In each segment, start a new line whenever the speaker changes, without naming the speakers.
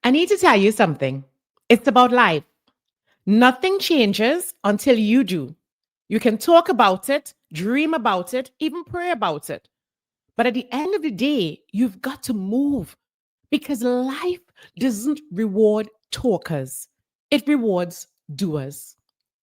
I need to tell you something. It's about life. Nothing changes until you do. You can talk about it, dream about it, even pray about it. But at the end of the day, you've got to move because life doesn't reward talkers, it rewards doers.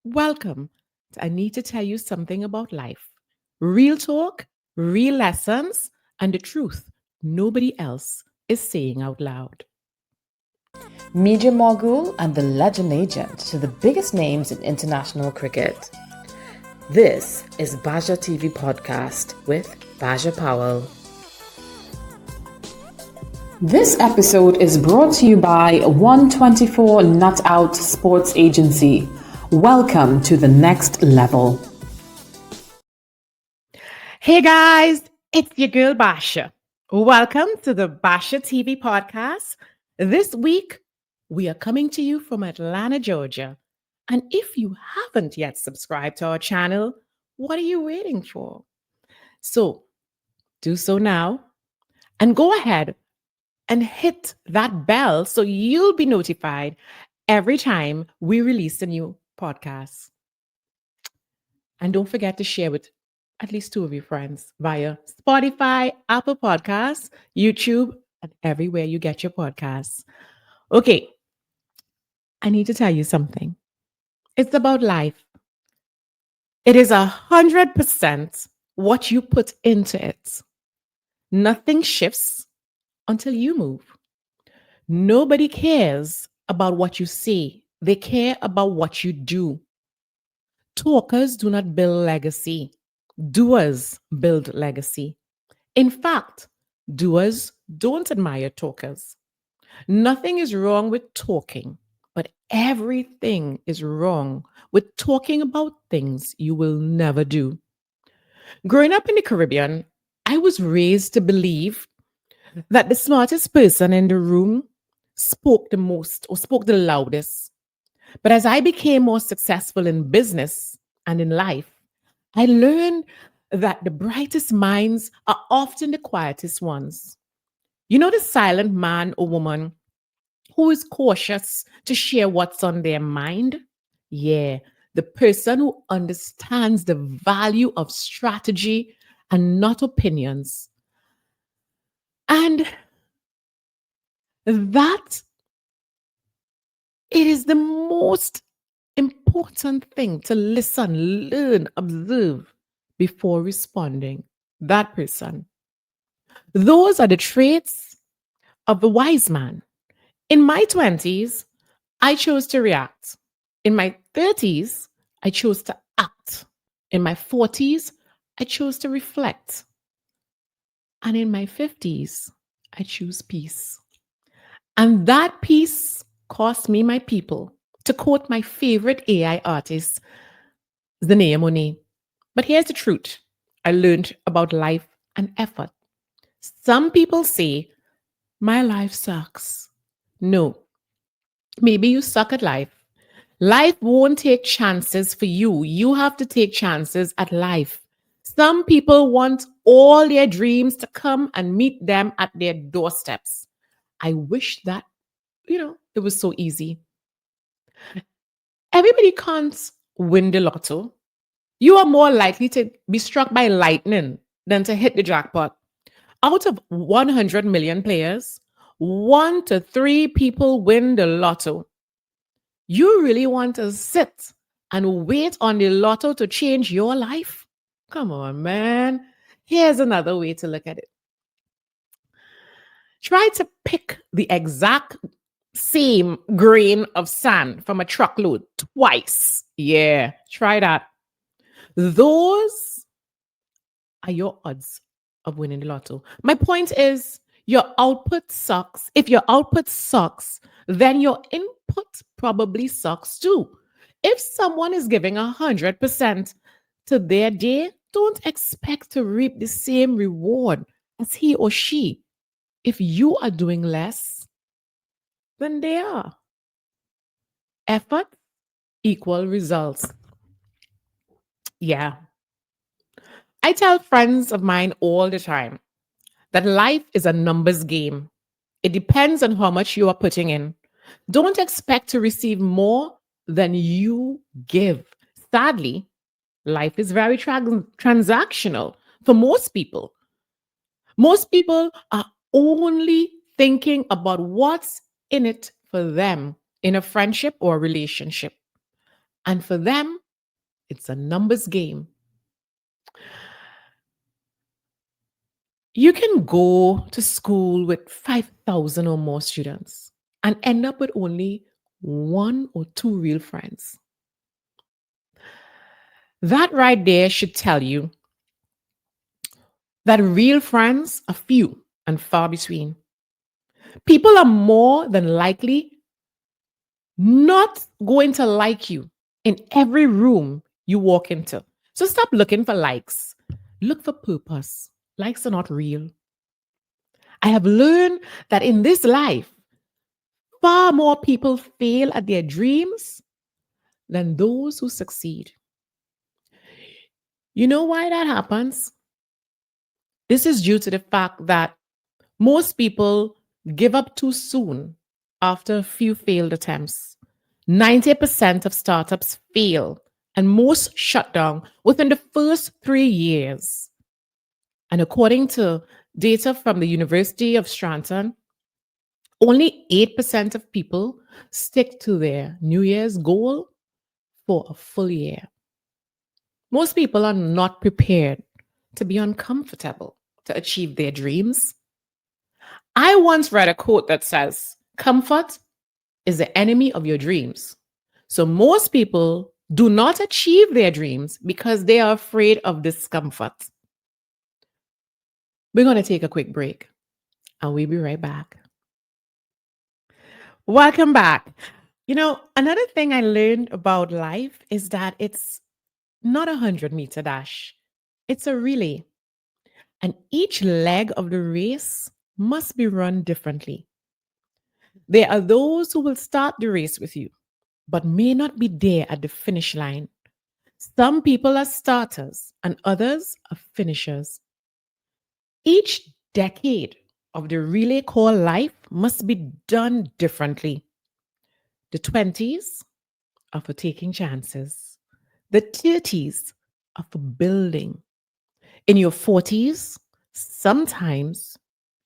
Welcome to I Need to Tell You Something About Life. Real talk, real lessons, and the truth nobody else is saying out loud.
Media mogul and the legend agent to the biggest names in international cricket. This is Basia TV Podcast with Basia Powell. This episode is brought to you by 124 Nut Out Sports Agency. Welcome to the next level.
Hey guys, it's your girl Basia. Welcome to the Basia TV Podcast. This week, we are coming to you from Atlanta, Georgia. And if you haven't yet subscribed to our channel, what are you waiting for? So do so now and go ahead and hit that bell so you'll be notified every time we release a new podcast. And don't forget to share with at least two of your friends via Spotify, Apple Podcasts, YouTube, and everywhere you get your podcasts. Okay, I need to tell you something. It's about life. It is 100% what you put into it. Nothing shifts until you move. Nobody cares about what you say. They care about what you do. Talkers do not build legacy. Doers build legacy. In fact, doers don't admire talkers. Nothing is wrong with talking, but everything is wrong with talking about things you will never do. Growing up in the Caribbean, I was raised to believe that the smartest person in the room spoke the most or spoke the loudest. But as I became more successful in business and in life, I learned that the brightest minds are often the quietest ones. You know, the silent man or woman who is cautious to share what's on their mind? Yeah, the person who understands the value of strategy and not opinions. And that it is the most important thing to listen, learn, observe before responding. That person. Those are the traits of the wise man. In my 20s, I chose to react. In my 30s, I chose to act. In my 40s, I chose to reflect. And in my 50s, I choose peace. And that peace cost me my people. To quote my favorite AI artist, Zanea Monet. But here's the truth I learned about life and effort. Some people say, my life sucks. No, maybe you suck at life. Life won't take chances for you. You have to take chances at life. Some people want all their dreams to come and meet them at their doorsteps. I wish that, it was so easy. Everybody can't win the lotto. You are more likely to be struck by lightning than to hit the jackpot. Out of 100 million players, 1 to 3 people win the lotto. You really want to sit and wait on the lotto to change your life? Come on, man. Here's another way to look at it. Try to pick the exact same grain of sand from a truckload twice. Yeah, try that. Those are your odds of winning the lotto. My point is, your output sucks. If your output sucks, then your input probably sucks too. If someone is giving 100% to their day, don't expect to reap the same reward as he or she. If you are doing less than they are, effort equal results. Yeah. I tell friends of mine all the time that life is a numbers game. It depends on how much you are putting in. Don't expect to receive more than you give. Sadly, life is very transactional for most people. Most people are only thinking about what's in it for them in a friendship or a relationship. And for them, it's a numbers game. You can go to school with 5,000 or more students and end up with only one or two real friends. That right there should tell you that real friends are few and far between. People are more than likely not going to like you in every room you walk into. So stop looking for likes. Look for purpose. Likes are not real. I have learned that in this life, far more people fail at their dreams than those who succeed. You know why that happens? This is due to the fact that most people give up too soon after a few failed attempts. 90% of startups fail, and most shut down within the first 3 years. And according to data from the University of Scranton, only 8% of people stick to their New Year's goal for a full year. Most people are not prepared to be uncomfortable to achieve their dreams. I once read a quote that says, comfort is the enemy of your dreams. So most people do not achieve their dreams because they are afraid of discomfort. We're going to take a quick break and we'll be right back. Welcome back. You know, another thing I learned about life is that it's not a 100-meter dash, it's a relay. And each leg of the race must be run differently. There are those who will start the race with you, but may not be there at the finish line. Some people are starters and others are finishers. Each decade of the relay called life must be done differently. The 20s are for taking chances, the 30s are for building. In your 40s, sometimes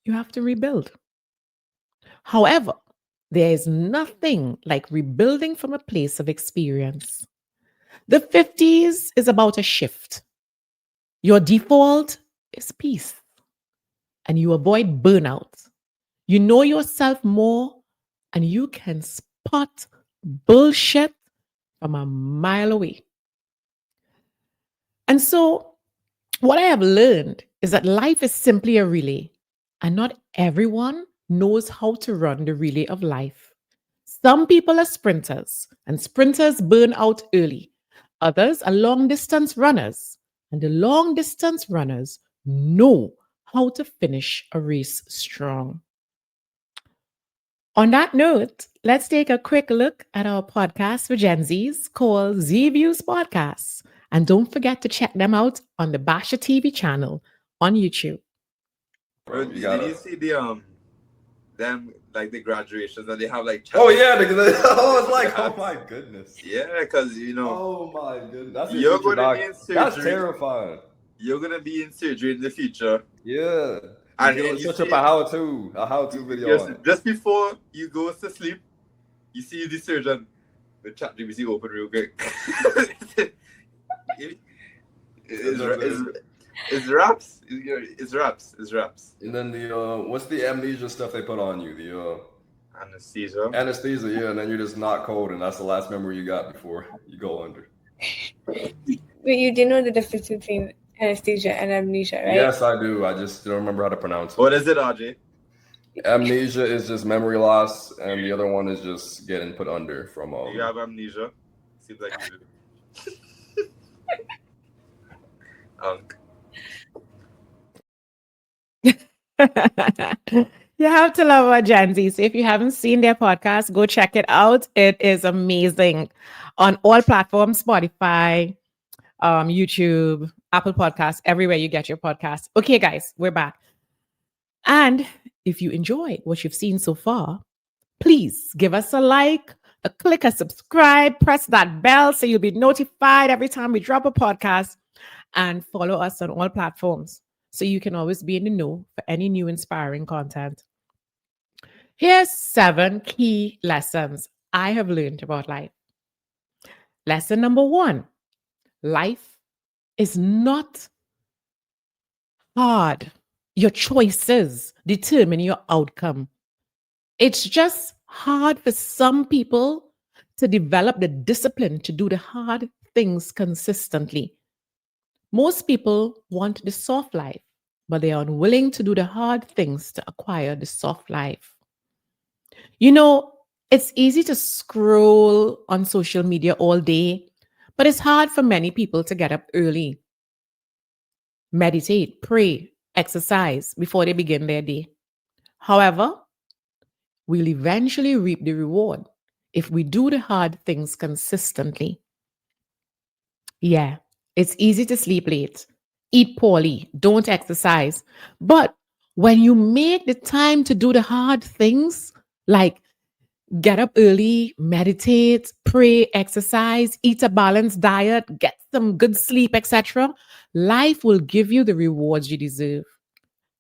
you have to rebuild. However, there is nothing like rebuilding from a place of experience. The 50s is about a shift. Your default is peace, and you avoid burnout. You know yourself more, and you can spot bullshit from a mile away. And so, what I have learned is that life is simply a relay, and not everyone knows how to run the relay of life. Some people are sprinters, and sprinters burn out early. Others are long distance runners, and the long distance runners know how to finish a race strong. On that note, let's take a quick look at our podcast for Gen Zs called Z Views Podcasts. And don't forget to check them out on the Basia TV channel on YouTube.
Bro, did you see them like the graduations and they have like
oh yeah, oh it's like oh my goodness.
Yeah, because you know.
Oh my goodness, that's
you're gonna be in surgery.
That's terrifying.
You're gonna be in surgery in the future.
Yeah,
and
you search up a how-to video.
Just before you go to sleep, you see the surgeon with ChatGPT open real quick. It's raps. It's raps.
And then the what's the amnesia stuff they put on you? The
anesthesia.
Anesthesia, yeah. And then you're just not cold, and that's the last memory you got before you go under.
But you do know the difference between anesthesia and amnesia, right?
Yes, I do. I just don't remember how to pronounce it.
What is it, RJ?
Amnesia is just memory loss, and the other one is just getting put under from all.
You have amnesia? Seems like you do.
You have to love our Gen Z. So if you haven't seen their podcast, go check it out. It is amazing on all platforms, Spotify, YouTube, Apple Podcasts, everywhere you get your podcast. Okay, guys, we're back. And if you enjoy what you've seen so far, please give us a like, click a subscribe, press that bell so you'll be notified every time we drop a podcast, and follow us on all platforms so you can always be in the know for any new inspiring content. Here's 7 key lessons I have learned about life. Lesson number 1: life is not hard. Your choices determine your outcome. It's just hard for some people to develop the discipline to do the hard things consistently. Most people want the soft life, but they are unwilling to do the hard things to acquire the soft life. You know, it's easy to scroll on social media all day, but it's hard for many people to get up early, meditate, pray, exercise before they begin their day. However, we'll eventually reap the reward if we do the hard things consistently. Yeah, it's easy to sleep late, eat poorly, don't exercise. But when you make the time to do the hard things, like get up early, meditate, pray, exercise, eat a balanced diet, get some good sleep, etc., life will give you the rewards you deserve.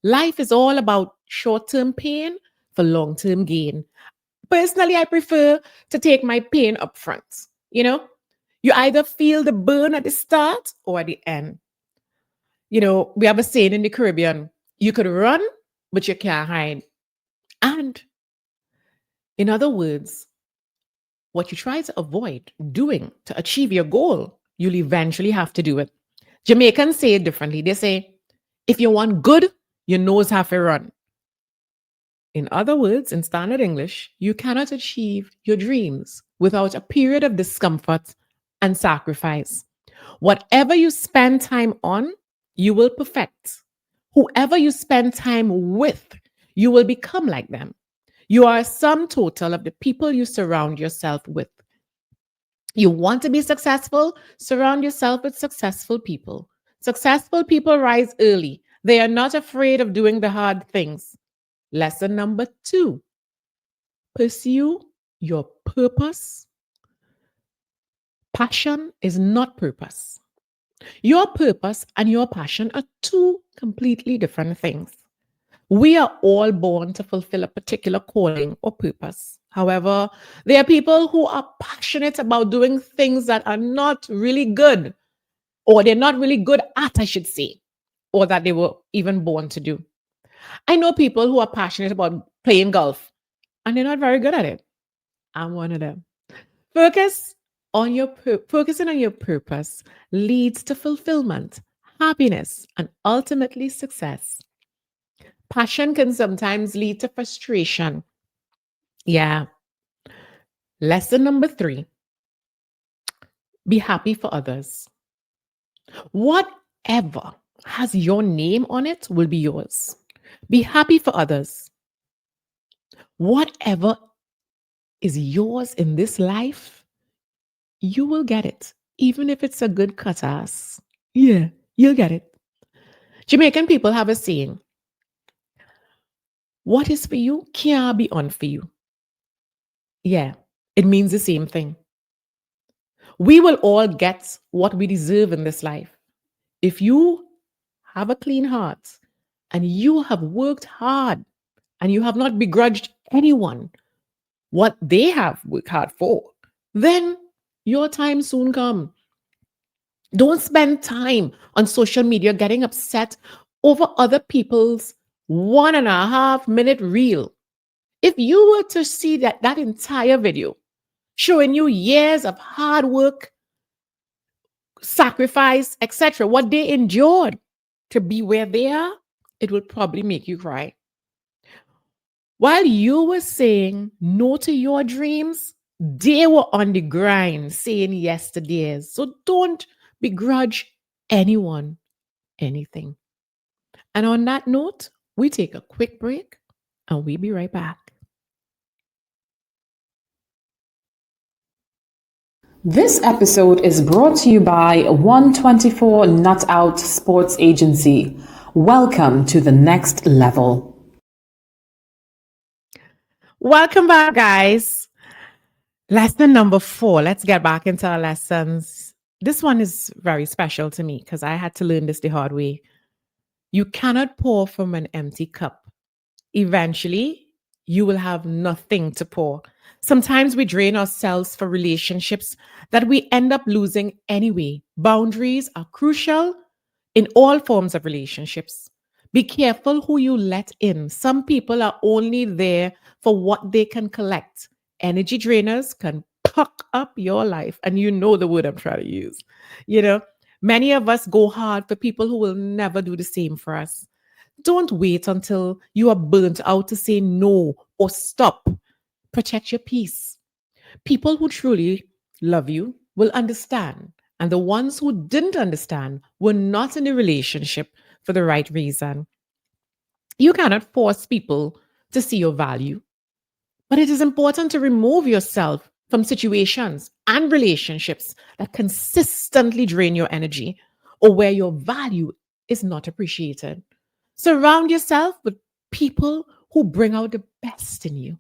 Life is all about short-term pain for long-term gain. Personally, I prefer to take my pain up front. You either feel the burn at the start or at the end. We have a saying in the Caribbean: you could run, but you can't hide. And in other words, what you try to avoid doing to achieve your goal, you'll eventually have to do it. Jamaicans say it differently. They say, if you want good, your nose have to run. In other words, in standard English, you cannot achieve your dreams without a period of discomfort and sacrifice. Whatever you spend time on, you will perfect. Whoever you spend time with, you will become like them. You are a sum total of the people you surround yourself with. You want to be successful? Surround yourself with successful people. Successful people rise early. They are not afraid of doing the hard things. Lesson number 2: pursue your purpose. Passion is not purpose. Your purpose and your passion are 2 completely different things. We are all born to fulfill a particular calling or purpose. However, there are people who are passionate about doing things that are not really good, or they're not really good at, I should say, or that they were even born to do. I know people who are passionate about playing golf, and they're not very good at it. I'm one of them. Focusing on your purpose leads to fulfillment, happiness, and ultimately success. Passion can sometimes lead to frustration. Yeah. Lesson number 3: be happy for others. Whatever has your name on it will be yours. Be happy for others. Whatever is yours in this life, you will get it, even if it's a good cut ass. Yeah, you'll get it. Jamaican people have a saying: what is for you can't be on for you. Yeah, it means the same thing. We will all get what we deserve in this life. If you have a clean heart and you have worked hard and you have not begrudged anyone what they have worked hard for, then your time soon come. Don't spend time on social media getting upset over other people's 1.5-minute reel. If you were to see that entire video showing you years of hard work, sacrifice, etc., what they endured to be where they are, it would probably make you cry. While you were saying no to your dreams, they were on the grind saying yes to theirs. So don't begrudge anyone anything. And on that note, we take a quick break and we'll be right back.
This episode is brought to you by 124 Nut Out Sports Agency. Welcome to the next level.
Welcome back, guys. Lesson number 4. Let's get back into our lessons. This one is very special to me because I had to learn this the hard way. You cannot pour from an empty cup. Eventually, you will have nothing to pour. Sometimes we drain ourselves for relationships that we end up losing anyway. Boundaries are crucial in all forms of relationships. Be careful who you let in. Some people are only there for what they can collect. Energy drainers can puck up your life, and you know the word I'm trying to use. You know, many of us go hard for people who will never do the same for us. Don't wait until you are burnt out to say no or stop. Protect your peace. People who truly love you will understand, and the ones who didn't understand were not in a relationship for the right reason. You cannot force people to see your value, but it is important to remove yourself from situations and relationships that consistently drain your energy or where your value is not appreciated. Surround yourself with people who bring out the best in you.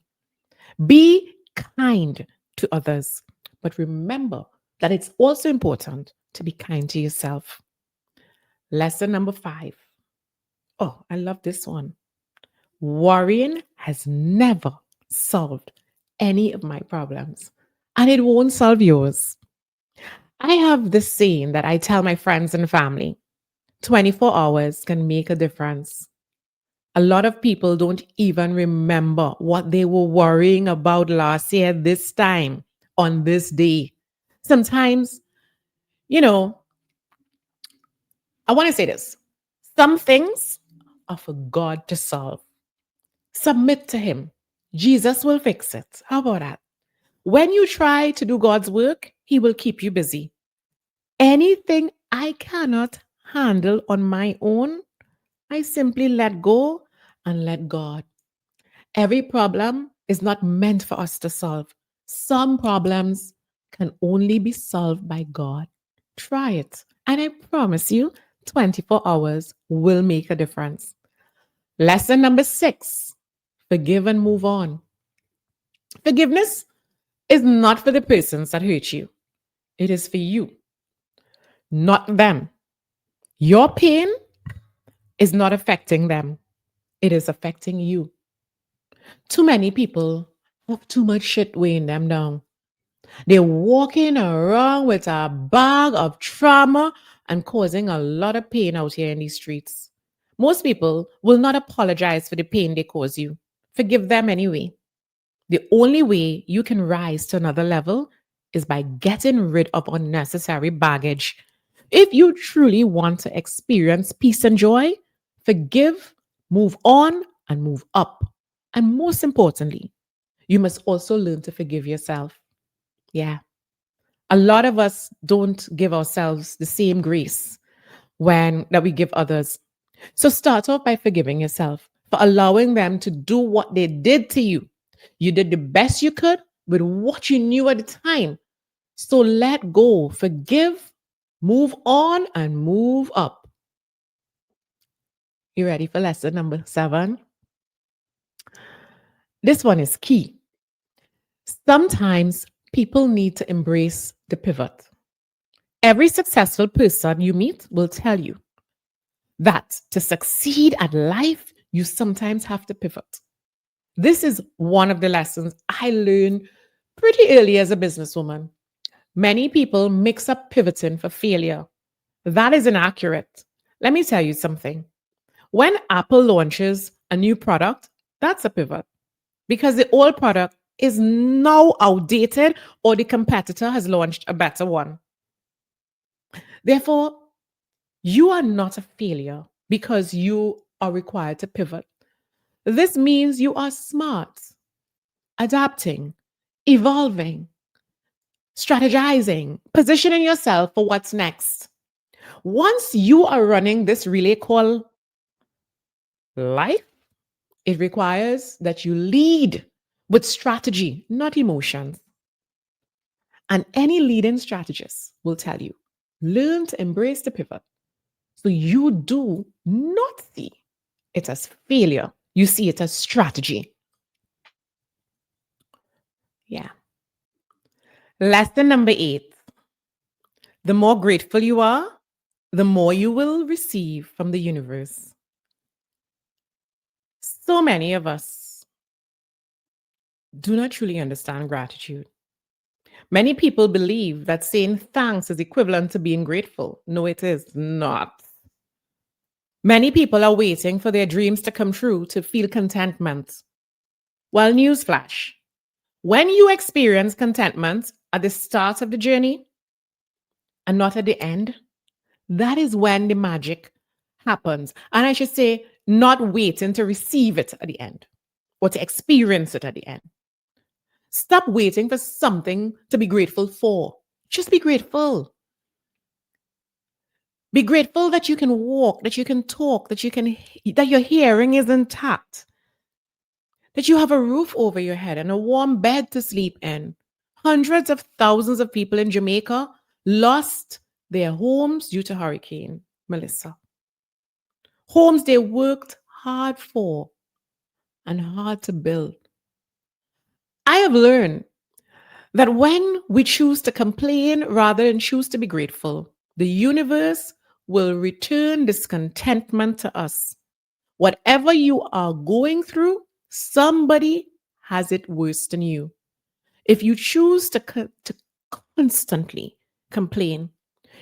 Be kind to others, but remember that it's also important to be kind to yourself. Lesson number 5. Oh, I love this one. Worrying has never solved any of my problems, and it won't solve yours. I have this saying that I tell my friends and family: 24 hours can make a difference. A lot of people don't even remember what they were worrying about last year, this time, on this day. Sometimes, you know, I want to say this: some things are for God to solve. Submit to Him. Jesus will fix it. How about that? When you try to do God's work, He will keep you busy. Anything I cannot handle on my own, I simply let go and let God. Every problem is not meant for us to solve. Some problems can only be solved by God. Try it. And I promise you, 24 hours will make a difference. Lesson number 6: forgive and move on. Forgiveness is not for the persons that hurt you, it is for you, not them. Your pain is not affecting them, it is affecting you. Too many people have too much shit weighing them down. They're walking around with a bag of trauma and causing a lot of pain out here in these streets. Most people will not apologize for the pain they cause you. Forgive them anyway. The only way you can rise to another level is by getting rid of unnecessary baggage. If you truly want to experience peace and joy, forgive, move on, and move up. And most importantly, you must also learn to forgive yourself. Yeah. A lot of us don't give ourselves the same grace when that we give others. So start off by forgiving yourself for allowing them to do what they did to you. You did the best you could with what you knew at the time. So let go, forgive, move on, and move up. You ready for lesson number 7? This one is key. Sometimes people need to embrace the pivot. Every successful person you meet will tell you that to succeed at life, you sometimes have to pivot. This is one of the lessons I learned pretty early as a businesswoman. Many people mix up pivoting for failure. That is inaccurate. Let me tell you something. When Apple launches a new product, that's a pivot because the old product is now outdated or the competitor has launched a better one. Therefore, you are not a failure because you are required to pivot. This means you are smart, adapting, evolving, strategizing, positioning yourself for what's next. Once you are running this relay called life, it requires that you lead with strategy, not emotions. And any leading strategist will tell you learn to embrace the pivot so you do not see it as failure, you see it as strategy. Yeah. Lesson number 8. The more grateful you are, the more you will receive from the universe. So many of us do not truly understand gratitude. Many people believe that saying thanks is equivalent to being grateful. No, it is not. Many people are waiting for their dreams to come true to feel contentment. Well, newsflash, when you experience contentment at the start of the journey and not at the end, that is when the magic happens. And I should say, not waiting to receive it at the end or to experience it at the end. Stop waiting for something to be grateful for. Just be grateful. Be grateful that you can walk, that you can talk, that your hearing is intact, that you have a roof over your head and a warm bed to sleep in. Hundreds of thousands of people in Jamaica lost their homes due to Hurricane Melissa. Homes they worked hard for and hard to build. I have learned that when we choose to complain rather than choose to be grateful, the universe will return this contentment to us. Whatever you are going through, somebody has it worse than you. If you choose to constantly complain,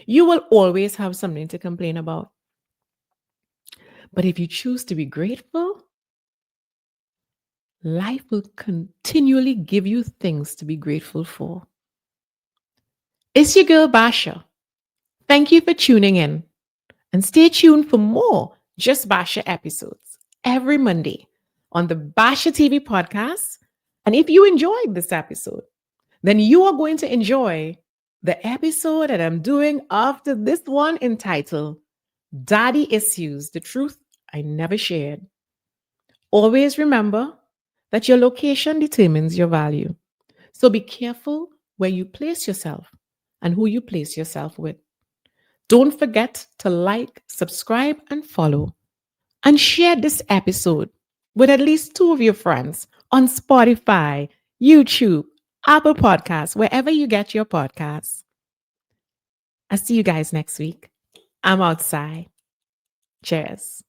you will always have something to complain about. But if you choose to be grateful, life will continually give you things to be grateful for. It's your girl, Basia. Thank you for tuning in. And stay tuned for more Just Basia episodes every Monday on the Basia TV podcast. And if you enjoyed this episode, then you are going to enjoy the episode that I'm doing after this one entitled Daddy Issues, the Truth I Never Shared. Always remember that your location determines your value. So be careful where you place yourself and who you place yourself with. Don't forget to like, subscribe, and follow. And share this episode with at least 2 of your friends on Spotify, YouTube, Apple Podcasts, wherever you get your podcasts. I'll see you guys next week. I'm outside. Cheers.